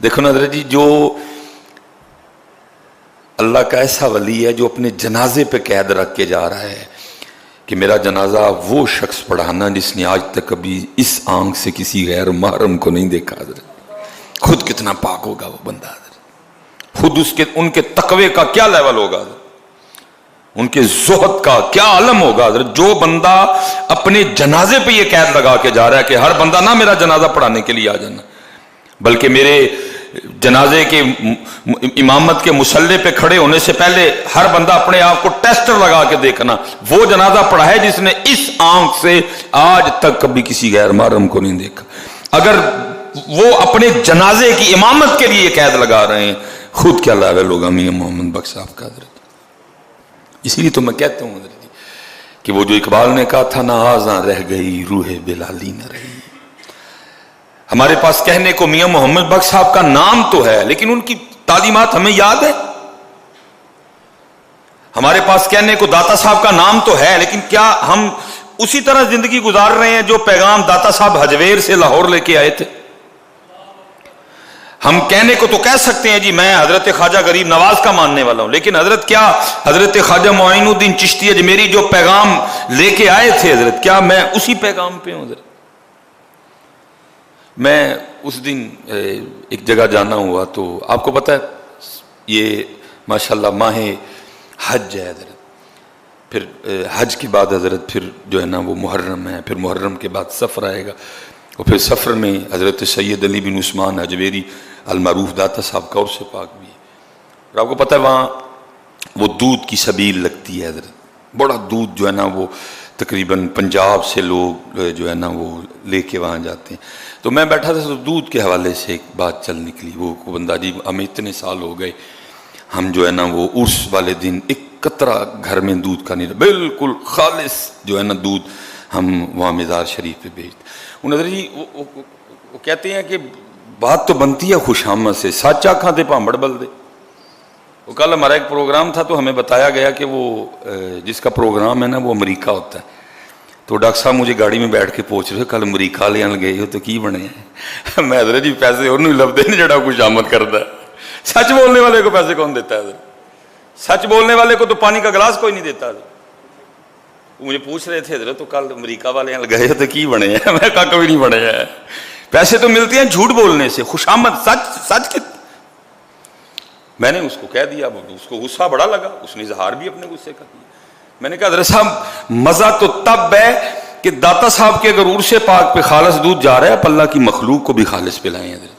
دیکھو نا حضرت جی، جو اللہ کا ایسا ولی ہے جو اپنے جنازے پہ قید رکھ کے جا رہا ہے کہ میرا جنازہ وہ شخص پڑھانا جس نے آج تک کبھی اس آنکھ سے کسی غیر محرم کو نہیں دیکھا. حضرت خود کتنا پاک ہوگا وہ بندہ، حضرت خود ان کے تقوی کا کیا لیول ہوگا، حضرت ان کے زہد کا کیا عالم ہوگا. حضرت جو بندہ اپنے جنازے پہ یہ قید لگا کے جا رہا ہے کہ ہر بندہ نہ میرا جنازہ پڑھانے کے لیے آ جانا، بلکہ میرے جنازے کے امامت کے مصلی پہ کھڑے ہونے سے پہلے ہر بندہ اپنے آپ کو ٹیسٹر لگا کے دیکھنا وہ جنازہ پڑھا ہے جس نے اس آنکھ سے آج تک کبھی کسی غیر محرم کو نہیں دیکھا. اگر وہ اپنے جنازے کی امامت کے لیے قید لگا رہے ہیں، خود کیا لیول ہوگا میاں محمد بخش صاحب کا. حضرت اسی لیے تو میں کہتا ہوں حضرت کہ وہ جو اقبال نے کہا تھا نہ آزاں رہ گئی روح بلالی نہ رہی. ہمارے پاس کہنے کو میاں محمد بخش صاحب کا نام تو ہے لیکن ان کی تعلیمات ہمیں یاد ہے. ہمارے پاس کہنے کو داتا صاحب کا نام تو ہے لیکن کیا ہم اسی طرح زندگی گزار رہے ہیں جو پیغام داتا صاحب حجویر سے لاہور لے کے آئے تھے؟ ہم کہنے کو تو کہہ سکتے ہیں جی میں حضرت خواجہ غریب نواز کا ماننے والا ہوں، لیکن حضرت کیا حضرت خواجہ معین الدین چشتی اجمیری جو پیغام لے کے آئے تھے حضرت کیا میں اسی پیغام پہ ہوں؟ حضرت میں اس دن ایک جگہ جانا ہوا تو آپ کو پتہ ہے یہ ماشاءاللہ ماہ حج ہے حضرت، پھر حج کے بعد حضرت پھر جو ہے نا وہ محرم ہے، پھر محرم کے بعد سفر آئے گا اور پھر سفر میں حضرت سید علی بن عثمان حجویری المعروف داتا صاحب کا عرس پاک بھی ہے. اور آپ کو پتہ ہے وہاں وہ دودھ کی سبیل لگتی ہے حضرت، بڑا دودھ جو ہے نا وہ تقریباً پنجاب سے لوگ جو ہے نا وہ لے کے وہاں جاتے ہیں. تو میں بیٹھا تھا تو دودھ کے حوالے سے ایک بات چل نکلی. وہ بندہ جی ہمیں اتنے سال ہو گئے ہم جو ہے نا وہ عرس والے دن ایک قطرہ گھر میں دودھ کا نہیں رہا، بالکل خالص جو ہے نا دودھ ہم وہاں مزار شریف پہ بھیجتے. انہوں نے وہ کہتے ہیں کہ بات تو بنتی ہے خوشامد سے، سچ آنکھاں تے پامڑ بل دے. وہ کل ہمارا ایک پروگرام تھا تو ہمیں بتایا گیا کہ وہ جس کا پروگرام ہے نا وہ امریکہ ہوتا ہے. تو ڈاکٹر صاحب مجھے گاڑی میں بیٹھ کے پوچھ رہے کل امریکہ لے گئے ہو تو کی بنے ہیں؟ میں حضرت جی پیسے انہوں لبدے نہیں جڑا خوشامد کرتا ہے. سچ بولنے والے کو پیسے کون دیتا ہے حضرت؟ سچ بولنے والے کو تو پانی کا گلاس کوئی نہیں دیتا حضرت. مجھے پوچھ رہے تھے حضرت تو کل امریکہ والے گئے ہو تو کی بنے ہیں؟ میں کہا کوئی نہیں بنے ہیں. پیسے تو ملتے ہیں جھوٹ بولنے سے، خوشامد سچ. میں نے اس کو کہہ دیا، اس کو غصہ بڑا لگا، اس نے اظہار بھی اپنے غصے کا کیا. میں نے کہا حضرت صاحب مزہ تو تب ہے کہ داتا صاحب کے اگر عرس پاک پہ خالص دودھ جا رہا ہے آپ اللہ کی مخلوق کو بھی خالص پلائیں حضرت.